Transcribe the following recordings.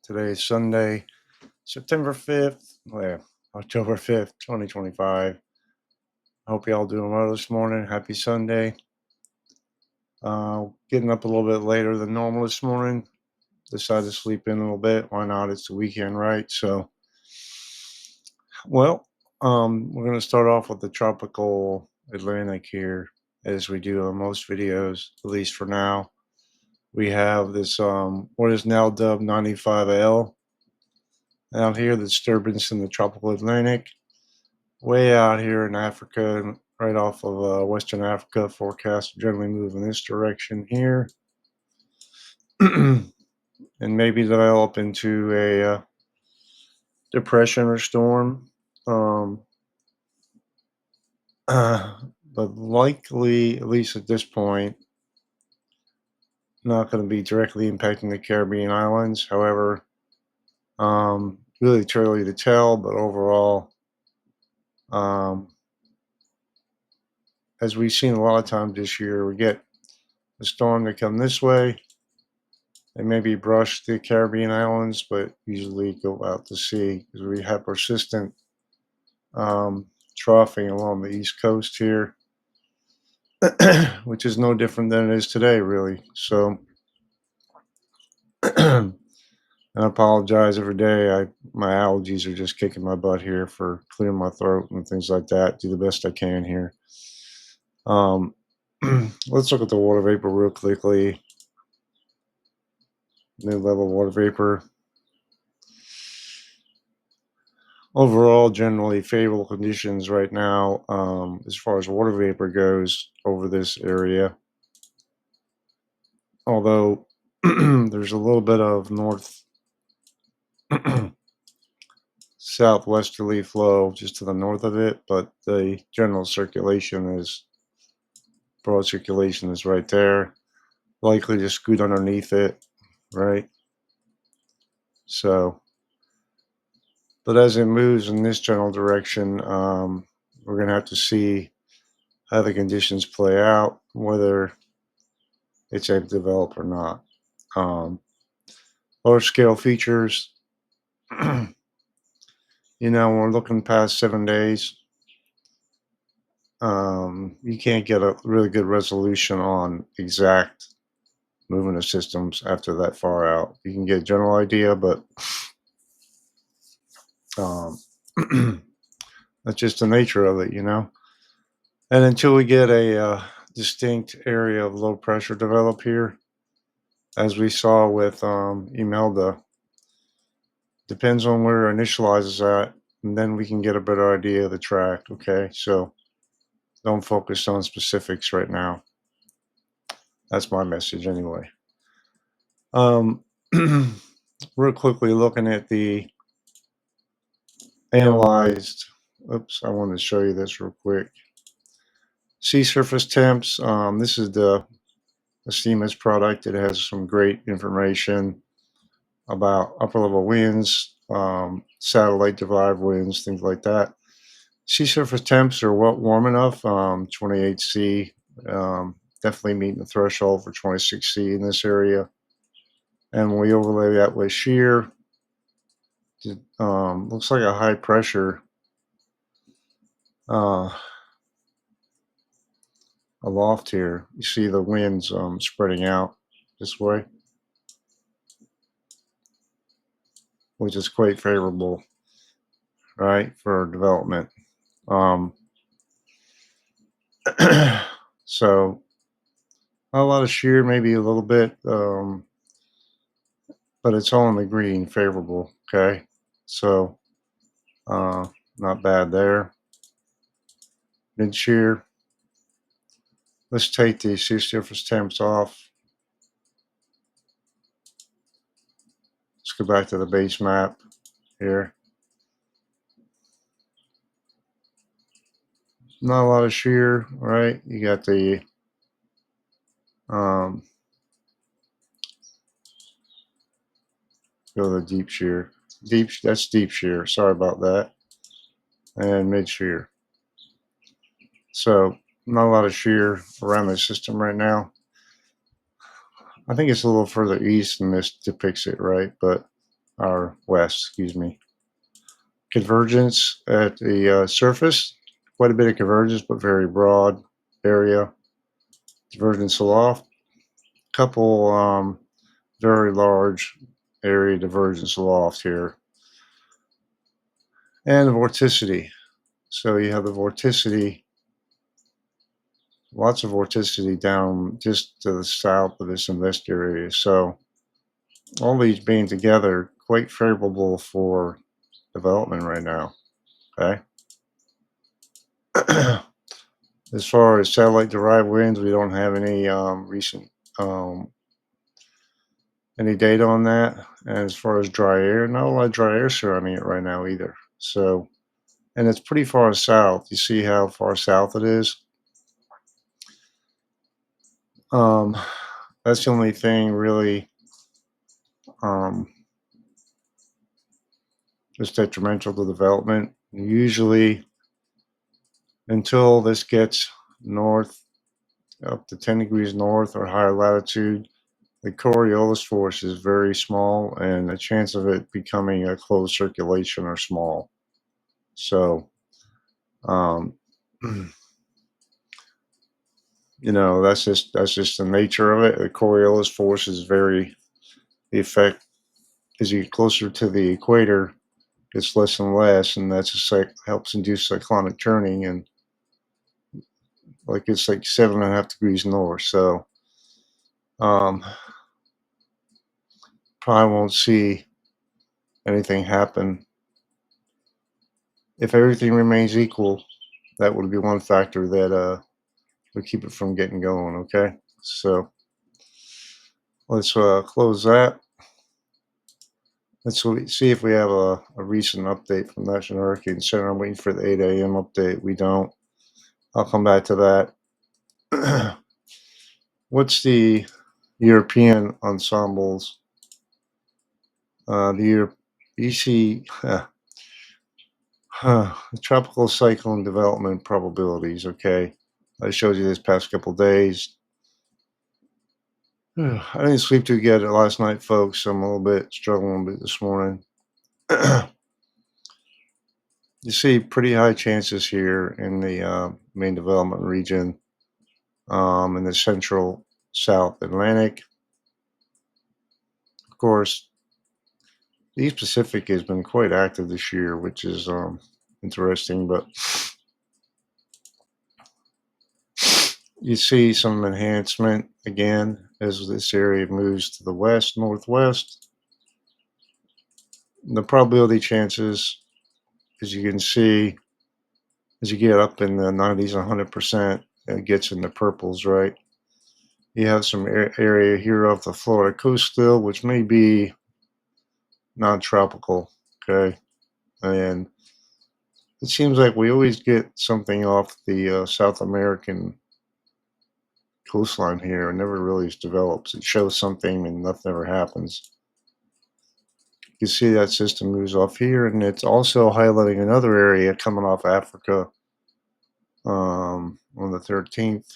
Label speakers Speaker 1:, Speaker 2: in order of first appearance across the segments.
Speaker 1: Today is Sunday, September 5th, October 5th, 2025. I hope you all doing well this morning. Happy Sunday. Getting up a little bit later than normal this morning. Decided to sleep in a little bit. Why not? It's the weekend, right? So, we're going to start off with the tropical Atlantic here, as we do on most videos, at least for now. We have this, what is now dubbed 95L. Out here, the disturbance in the tropical Atlantic, way out here in Africa, right off of Western Africa, forecast generally move in this direction here, and maybe develop into a depression or storm. But likely, at least at this point, not going to be directly impacting the Caribbean islands. However, really too early to tell, but overall, as we've seen a lot of times this year, we get a storm that come this way. They maybe brush the Caribbean islands, but usually go out to sea because we have persistent troughing along the East Coast here, which is no different than it is today, really. So, and I apologize every day. My allergies are just kicking my butt here for clearing my throat and things like that. Do the best I can here. Let's look at the water vapor real quickly. Mid-level water vapor. Overall, generally favorable conditions right now as far as water vapor goes over this area. Although there's a little bit of north southwesterly flow just to the north of it, but the general circulation is, broad circulation is right there, likely to scoot underneath it, right? So, but as it moves in this general direction, we're going to have to see how the conditions play out, whether it's able to develop or not. Large scale features, when we're looking past 7 days, you can't get a really good resolution on exact movement of systems after that far out. You can get a general idea, but that's just the nature of it, And until we get a distinct area of low pressure develop here, as we saw with Imelda, depends on where it initializes at, and then we can get a better idea of the track. Okay, so don't focus on specifics right now. That's my message anyway. Real quickly looking at the analyzed, I wanted to show you this real quick. Sea surface temps. This is the CIMSS product. It has some great information about upper level winds, satellite derived winds, things like that. Sea surface temps are warm enough, 28C, definitely meeting the threshold for 26C in this area. And when we overlay that with shear, it looks like a high pressure aloft here. You see the winds spreading out this way, which is quite favorable, right, for development. So not a lot of shear, maybe a little bit, but it's all in the green, favorable. Okay, so not bad there. Mid shear. Let's take the sea surface temps off. Let's go back to the base map here. Not a lot of shear, right? You got the go to the deep shear. That's deep shear. Sorry about that. And mid shear. So not a lot of shear around the system right now. I think it's a little further east, and this depicts it right, but or west, excuse me. Convergence at the surface, quite a bit of convergence, but very broad area. Divergence aloft, couple very large area divergence aloft here. And the vorticity. So you have the vorticity, lots of vorticity down just to the south of this invest area. So all these being together, quite favorable for development right now. Okay. As far as satellite derived winds, we don't have any recent um, any data on that. And as far as dry air, not a lot of dry air surrounding it right now either. So, and it's pretty far south. You see how far south it is? Um, that's the only thing really um, that's detrimental to development. Usually, until this gets north, up to 10 degrees north or higher latitude, the Coriolis force is very small, and the chance of it becoming a closed circulation are small. So, um, that's just the nature of it. The Coriolis force is very the effect as you get closer to the equator, it's less and less, and that's helps induce cyclonic turning, and like it's like 7.5 degrees north. So, um, probably won't see anything happen if everything remains equal. That would be one factor that would keep it from getting going. Okay, so let's close that. Let's see if we have a recent update from National Hurricane Center. I'm waiting for the 8 a.m. update. We don't. I'll come back to that. What's the European ensembles? The EC, tropical cyclone development probabilities. Okay, I showed you this past couple days. I didn't sleep too good last night, folks. So I'm a little bit struggling a bit this morning. You see pretty high chances here in the main development region, in the central South Atlantic. Of course, the East Pacific has been quite active this year, which is interesting. But you see some enhancement again as this area moves to the west, northwest. The probability chances, as you can see, as you get up in the 90s, 100%, it gets in the purples, right? You have some area here off the Florida coast still, which may be non-tropical, okay? And it seems like we always get something off the South American coastline here. It never really develops. It shows something and nothing ever happens. You see that system moves off here, and it's also highlighting another area coming off Africa on the 13th.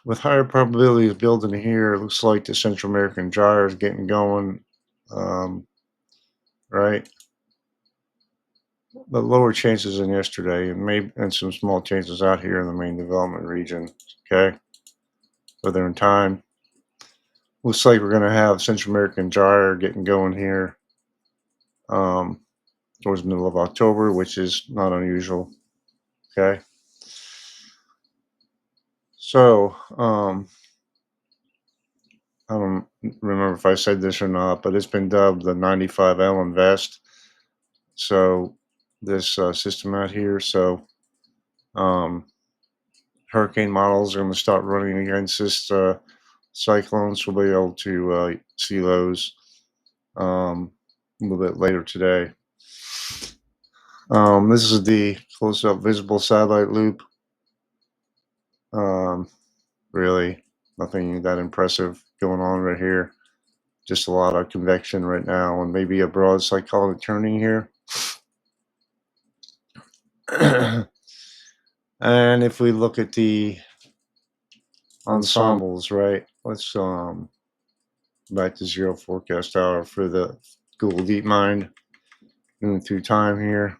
Speaker 1: With higher probabilities building here, it looks like the Central American gyre is getting going, right? But lower chances than yesterday, and some small chances out here in the main development region. Okay, further in time, looks like we're going to have Central American gyre getting going here towards the middle of October, which is not unusual. Okay, so I don't remember if I said this or not, but it's been dubbed the 95L invest. So this system out here, so um, hurricane models are going to start running against this cyclone, so we'll be able to see those a little bit later today. This is the close-up visible satellite loop. Really, nothing that impressive going on right here. Just a lot of convection right now, and maybe a broad cyclonic turning here. And if we look at the ensembles, right? Let's back to zero forecast hour for the Google DeepMind. Moving through time here.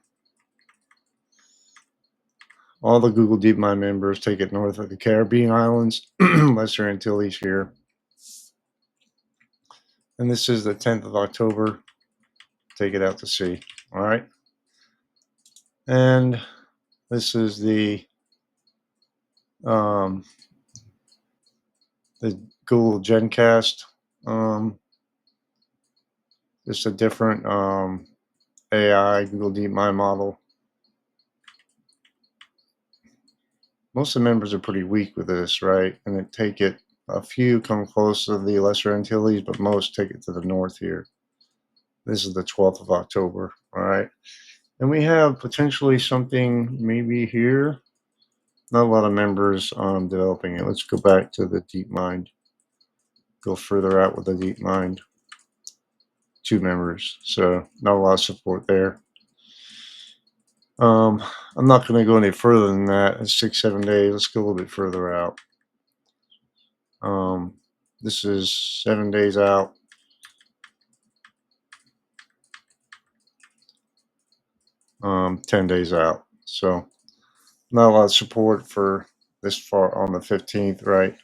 Speaker 1: All the Google DeepMind members take it north of the Caribbean islands, Lesser Antilles here. And this is the 10th of October. Take it out to sea. All right. And this is the Google GenCast. Just a different AI Google DeepMind model. Most of the members are pretty weak with this, right? And they take it, a few come close to the Lesser Antilles, but most take it to the north here. This is the 12th of October, all right? And we have potentially something maybe here. Not a lot of members developing it. Let's go back to the DeepMind. Go further out with the DeepMind. 2 members, so not a lot of support there. I'm not going to go any further than that. It's 6-7 days. Let's go a little bit further out. This is 7 days out. Um, 10 days out. So not a lot of support for this far on the 15th, right?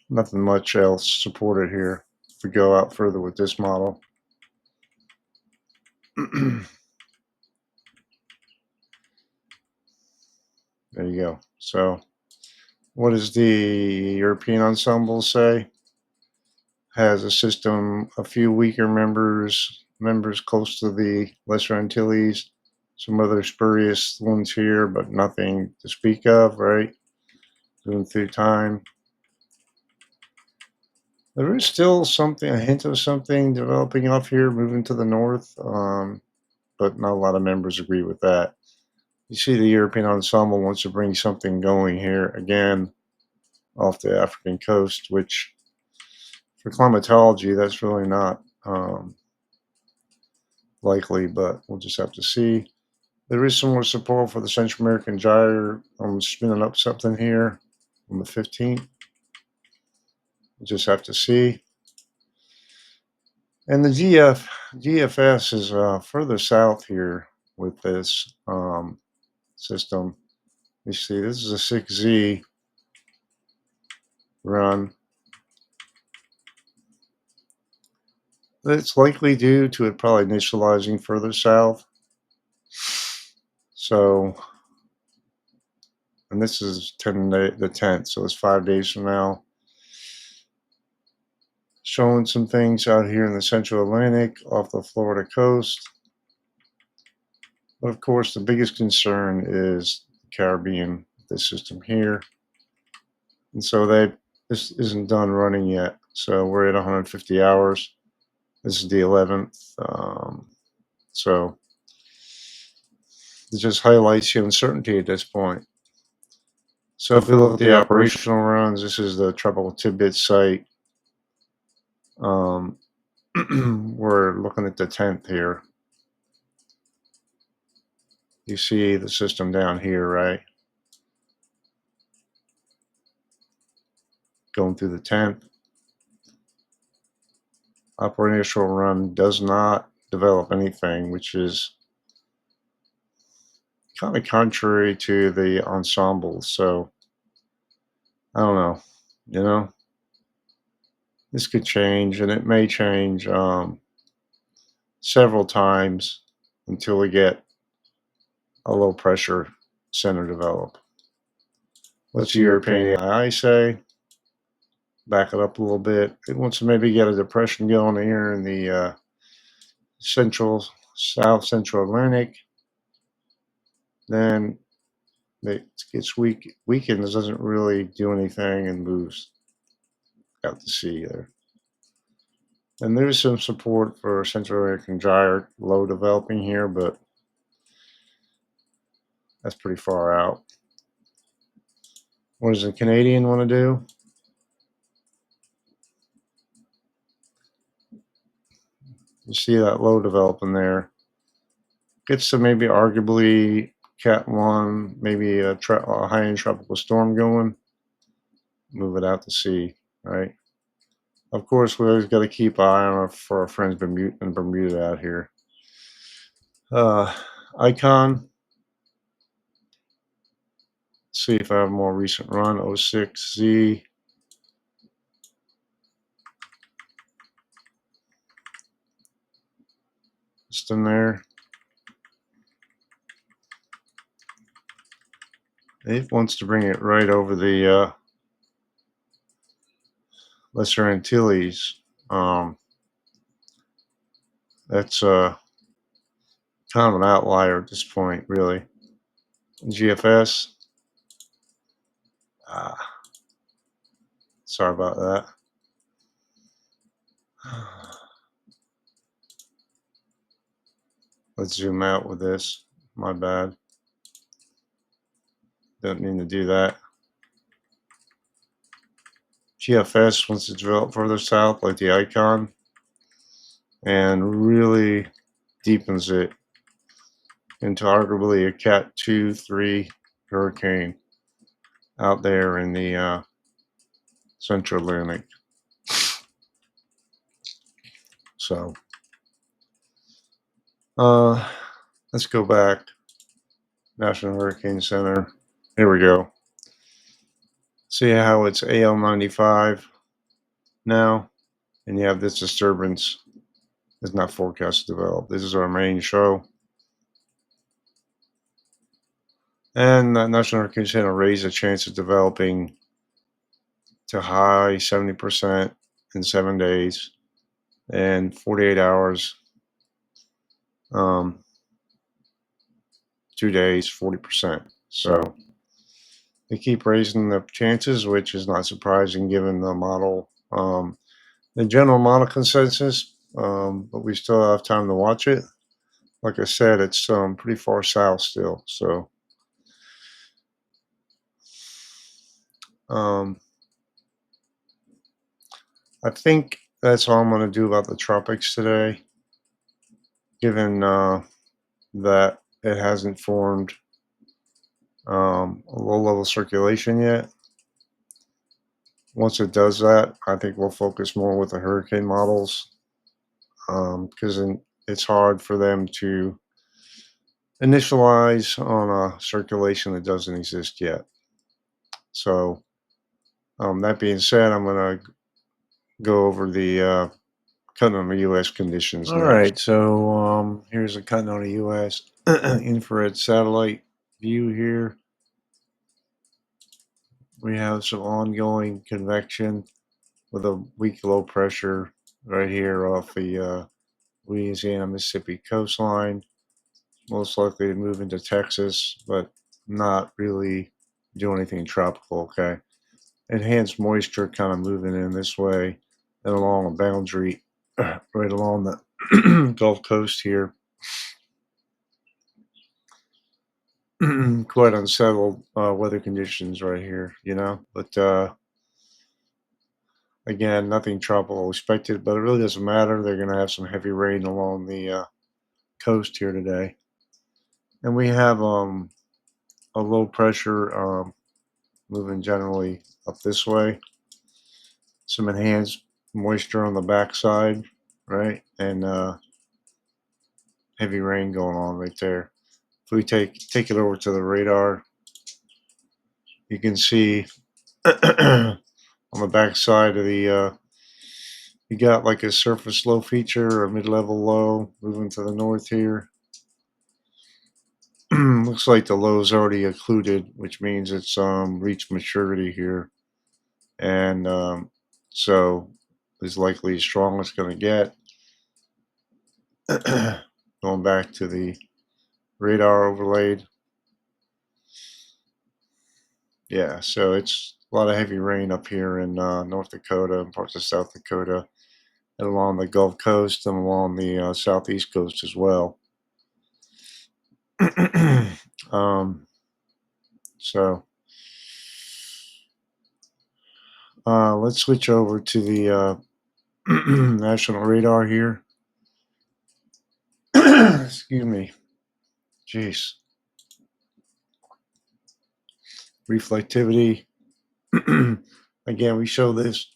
Speaker 1: Nothing much else supported here. If we go out further with this model. There you go. So what does the European Ensemble say? Has a system, a few weaker members close to the Lesser Antilles, some other spurious ones here, but nothing to speak of, right? Moving through time. There is still something, a hint of something developing off here, moving to the north, but not a lot of members agree with that. You see the European Ensemble wants to bring something going here again off the African coast, which for climatology, that's really not likely, but we'll just have to see. There is some more support for the Central American gyre. I'm spinning up something here on the 15th. We'll just have to see. And the GFS is further south here with this system. You see, this is a 6Z run. It's likely due to it probably initializing further south. So, and this is the 10th, so it's 5 days from now. Showing some things out here in the Central Atlantic off the Florida coast. But of course, the biggest concern is the Caribbean, this system here. And so this isn't done running yet. So we're at 150 hours. This is the 11th. So it just highlights the uncertainty at this point. So if we look at the operational runs, this is the Tropical Tidbit site. We're looking at the 10th here. You see the system down here, right? Going through the 10th. Operational run does not develop anything, which is kind of contrary to the ensemble. So I don't know, you know, this could change, and it may change several times until we get a low pressure center develop. What's the European AI say? Back it up a little bit. It wants to maybe get a depression going here in the south central Atlantic. Then it gets weakened. It doesn't really do anything and moves out to sea there. And there's some support for Central American gyre low developing here, but that's pretty far out. What does the Canadian want to do? You see that low developing there. Gets to maybe arguably Cat 1, maybe a high-end tropical storm going. Move it out to sea, right? Of course, we always got to keep an eye on for our friends in Bermuda out here. Uh, Icon. See if I have a more recent run. 06Z. Just in there. It wants to bring it right over the Lesser Antilles. That's kind of an outlier at this point, really. GFS. Sorry about that. Let's zoom out with this. My bad. Don't mean to do that. GFS, once it's developed further south, like the icon, and really deepens it into arguably a Cat 2, 3 hurricane out there in the Central Atlantic. So, let's go back. National Hurricane Center. Here we go. See how it's AL95 now, and you have this disturbance is not forecast to develop. This is our main show. And the National Hurricane Center raised the chance of developing to high 70% in 7 days and 48 hours, 2 days, 40%. So they keep raising the chances, which is not surprising given the model, the general model consensus, but we still have time to watch it. Like I said, it's pretty far south still. So I think that's all I'm going to do about the tropics today, given that it hasn't formed a low-level circulation yet. Once it does that, I think we'll focus more with the hurricane models, because it's hard for them to initialize on a circulation that doesn't exist yet. So that being said, I'm going to go over the Continental U.S. conditions. All right, so here's a Continental U.S. infrared satellite view here. We have some ongoing convection with a weak low pressure right here off the Louisiana, Mississippi coastline. Most likely to move into Texas, but not really do anything tropical, okay? Enhanced moisture kind of moving in this way and along a boundary right along the Gulf Coast here. Quite unsettled weather conditions right here, you know, but again, nothing tropical expected, but it really doesn't matter. They're going to have some heavy rain along the coast here today. And we have a low pressure moving generally up this way. Some enhanced moisture on the backside, right? And heavy rain going on right there. If we take it over to the radar, you can see on the backside of the you got like a surface low feature, a mid-level low moving to the north here. Looks like the low is already occluded, which means it's reached maturity here, and so is likely as strong as it's going to get. Going back to the radar overlaid, yeah. So it's a lot of heavy rain up here in North Dakota and parts of South Dakota, and along the Gulf Coast and along the southeast coast as well. So let's switch over to the national radar here. Excuse me. Jeez. Reflectivity. Again, we show this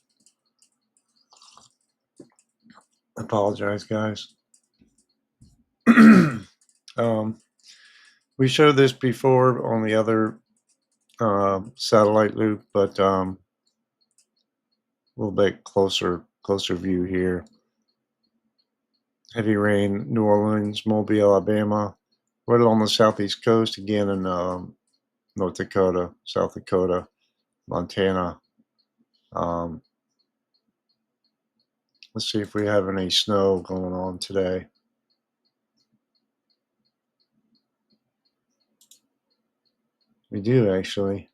Speaker 1: I apologize, guys. um, we showed this before on the other satellite loop, but a little bit closer view here. Heavy rain, New Orleans, Mobile, Alabama, right along the southeast coast, again in North Dakota, South Dakota, Montana. Um, let's see if we have any snow going on today. We do actually.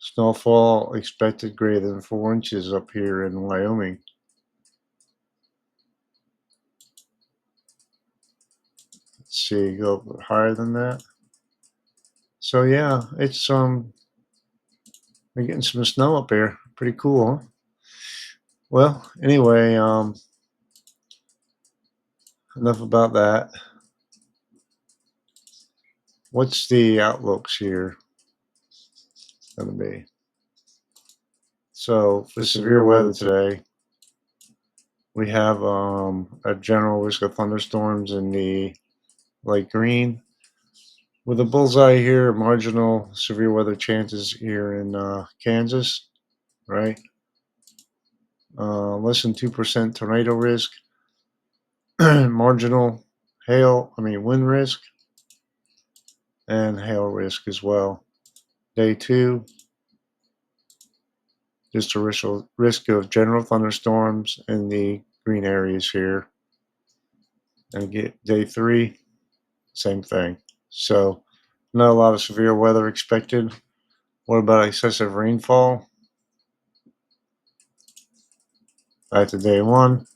Speaker 1: Snowfall expected greater than 4 inches up here in Wyoming. Let's see, go higher than that. So yeah, it's we're getting some snow up here. Pretty cool, huh? Well, anyway, enough about that. What's the outlooks here going to be? So for severe weather today, we have a general risk of thunderstorms in the light green, with a bullseye here, marginal severe weather chances here in Kansas, right? Less than 2% tornado risk, marginal wind risk, and hail risk as well. Day 2, just a risk of general thunderstorms in the green areas here. And get day 3, same thing. So not a lot of severe weather expected. What about excessive rainfall? Back to day 1.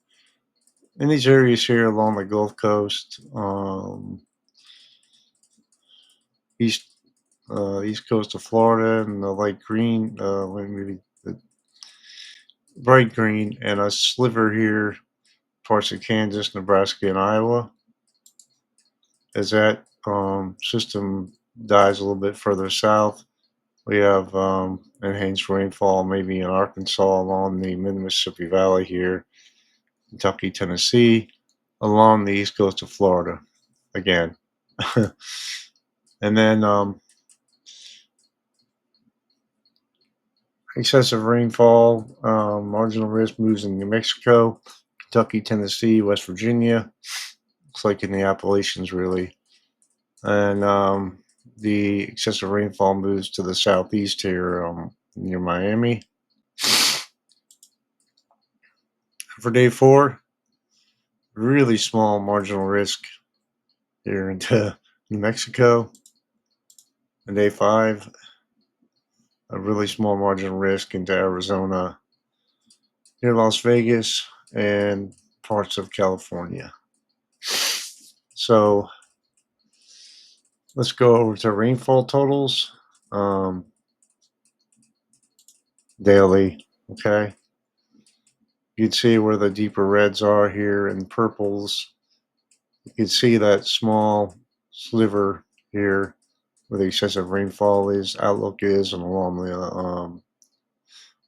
Speaker 1: In these areas here along the Gulf Coast, east coast of Florida, and the light green, maybe the bright green, and a sliver here, parts of Kansas, Nebraska, and Iowa. As that system dies a little bit further south, we have enhanced rainfall maybe in Arkansas along the mid-Mississippi Valley here, Kentucky, Tennessee, along the east coast of Florida again. And then excessive rainfall, marginal risk moves in New Mexico, Kentucky, Tennessee, West Virginia. Looks like in the Appalachians, really. And the excessive rainfall moves to the southeast here near Miami. For day 4, really small marginal risk here into New Mexico. And day 5, a really small marginal risk into Arizona, near Las Vegas, and parts of California. So let's go over to rainfall totals daily. Okay, you can see where the deeper reds are here and purples. You can see that small sliver here where the excessive rainfall outlook is, and along the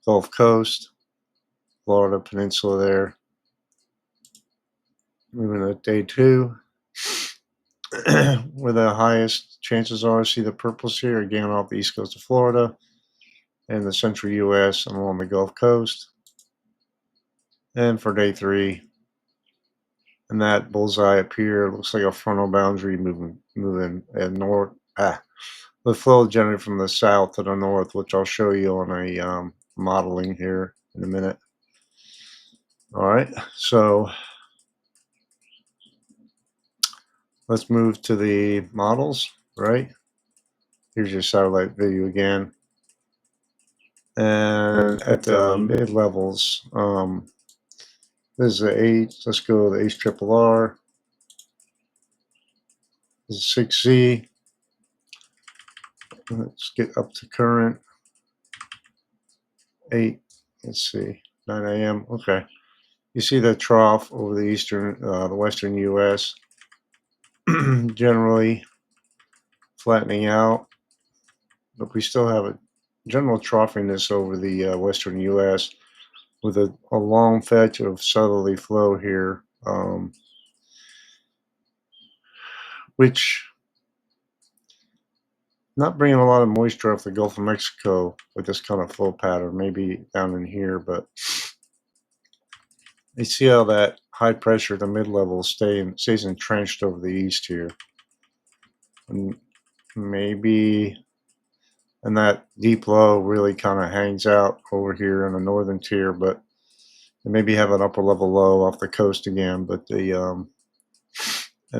Speaker 1: Gulf Coast, Florida Peninsula there. Moving to day 2, where the highest chances are. See the purples here again off the east coast of Florida and the central U.S. and along the Gulf Coast. And for day 3, and that bullseye up here looks like a frontal boundary moving north. The flow generated from the south to the north, which I'll show you on a modeling here in a minute. All right, so let's move to the models, right? Here's your satellite video again. And at the mid levels, this is the H. Let's go to the HRRR. This is 6Z. Let's get up to current 8. Let's see, 9 a.m. Okay. You see that trough over the western U.S. generally flattening out, but we still have a general troughiness over the western U.S. with a long fetch of southerly flow here which not bringing a lot of moisture off the Gulf of Mexico with this kind of flow pattern, maybe down in here, but you see how that high pressure, the mid-level, stays entrenched over the east here. And maybe, and that deep low really kind of hangs out over here in the northern tier, but maybe have an upper level low off the coast again, but and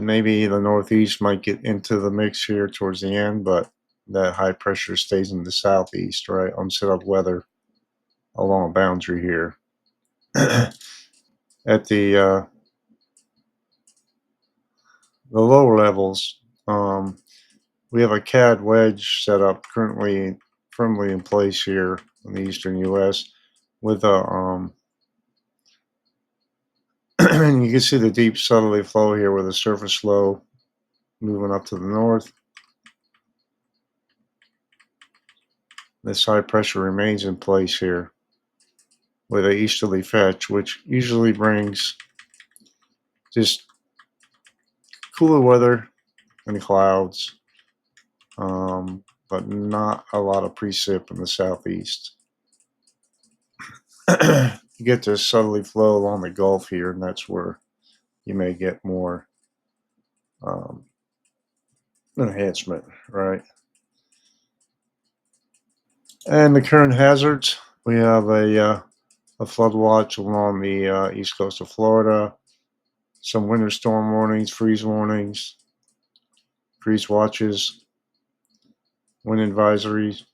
Speaker 1: maybe the northeast might get into the mix here towards the end, but that high pressure stays in the southeast, right? Unset up weather along a boundary here. At the lower levels, we have a CAD wedge set up currently firmly in place here in the eastern U.S. with a and you can see the deep southerly flow here with the surface low moving up to the north. This high pressure remains in place here with a easterly fetch, which usually brings just cooler weather and clouds, but not a lot of precip in the southeast. You get to southerly flow along the Gulf here, and that's where you may get more enhancement, right? And the current hazards, we have a flood watch along the east coast of Florida, some winter storm warnings, freeze watches, wind advisories,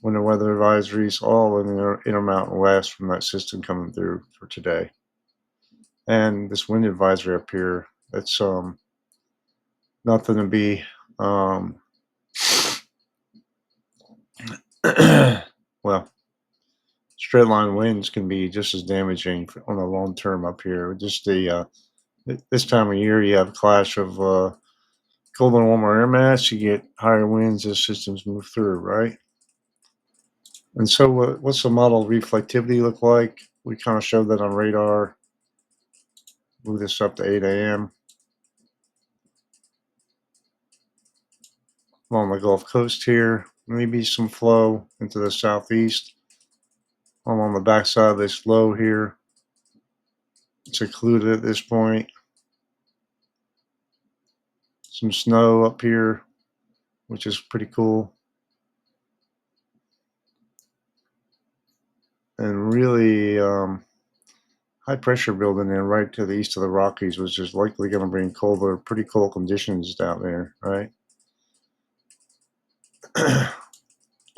Speaker 1: winter weather advisories, all in the Intermountain West from that system coming through for today. And this wind advisory up here, that's nothing to be well, straight line winds can be just as damaging on the long term up here. Just this time of year, you have a clash of cold and warmer air mass. You get higher winds as systems move through, right? And so, what's the model reflectivity look like? We kind of showed that on radar. Move this up to 8 a.m. along the Gulf Coast here. Maybe some flow into the southeast. Along the backside of this low here. It's occluded at this point. Some snow up here, which is pretty cool. And really high pressure building in right to the east of the Rockies, which is likely going to bring pretty cold conditions down there, right?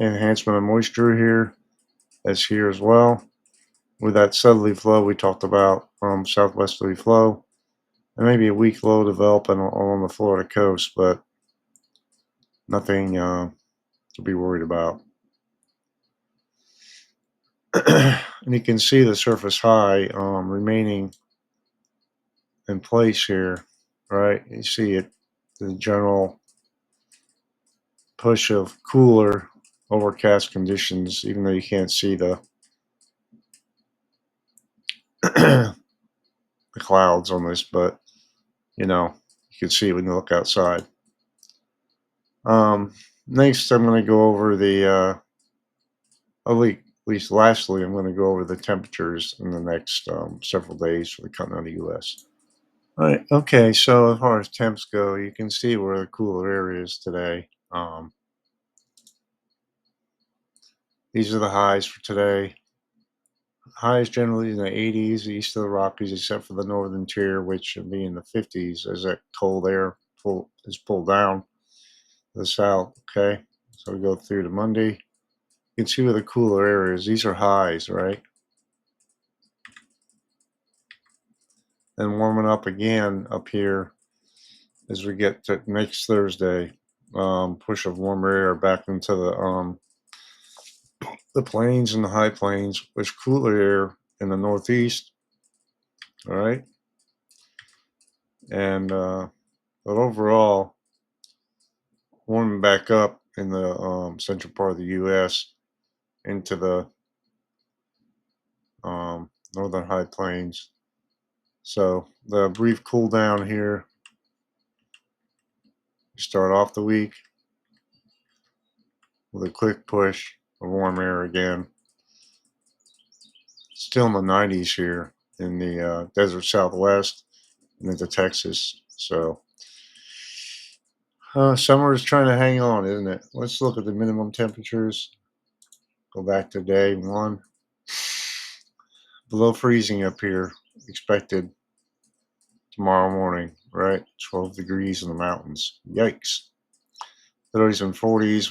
Speaker 1: Enhancement of moisture here, as here as well. With that southerly flow we talked about, southwesterly flow, and maybe a weak low developing along the Florida coast, but nothing to be worried about. And you can see the surface high remaining in place here, right? You see it, the general push of cooler overcast conditions, even though you can't see the the clouds on this, but you know, you can see it when you look outside. Next, I'm going to go over the, at least lastly, I'm going to go over the temperatures in the next several days for the continental U.S. All right, okay, so as far as temps go, you can see where the cooler area is today. These are the highs for today. Highs generally in the 80s east of the Rockies, except for the northern tier, which will be in the 50s as that cold air is pulled down to the south. Okay, so we go through to Monday. You can see where the cooler air is. These are highs, right? And warming up again up here as we get to next Thursday. Push of warmer air back into the plains and the high plains, with cooler air in the northeast. All right, and but overall, warming back up in the central part of the U.S. into the northern high plains So the brief cool down here, you start off the week with a quick push of warm air again. Still in the 90s here in the desert Southwest and into Texas. So summer is trying to hang on, isn't it? Let's look at the minimum temperatures. Go back to day one. Below freezing up here, expected tomorrow morning, right? 12 degrees in the mountains. Yikes. 30s and 40s.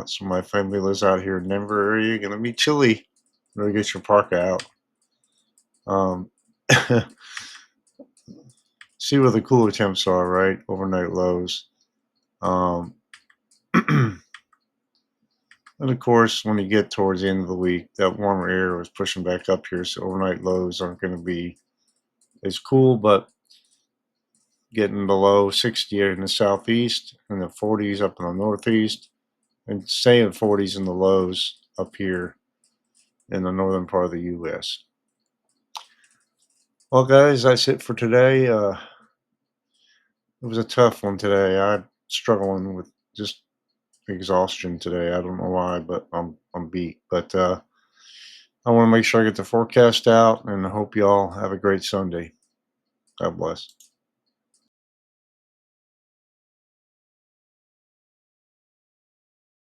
Speaker 1: Some of my family lives out here in Denver area. Gonna be chilly. Better get your parka out. Um, see where the cooler temps are, right? Overnight lows. Um, and of course, when you get towards the end of the week, that warmer air was pushing back up here, so overnight lows aren't going to be as cool, but getting below 60 in the southeast and the 40s up in the northeast, and staying 40s in the lows up here in the northern part of the U.S. Well, guys, that's it for today. It was a tough one today. I'm struggling with just exhaustion today. I don't know why, but I'm beat. But I want to make sure I get the forecast out, and I hope y'all have a great Sunday. God bless.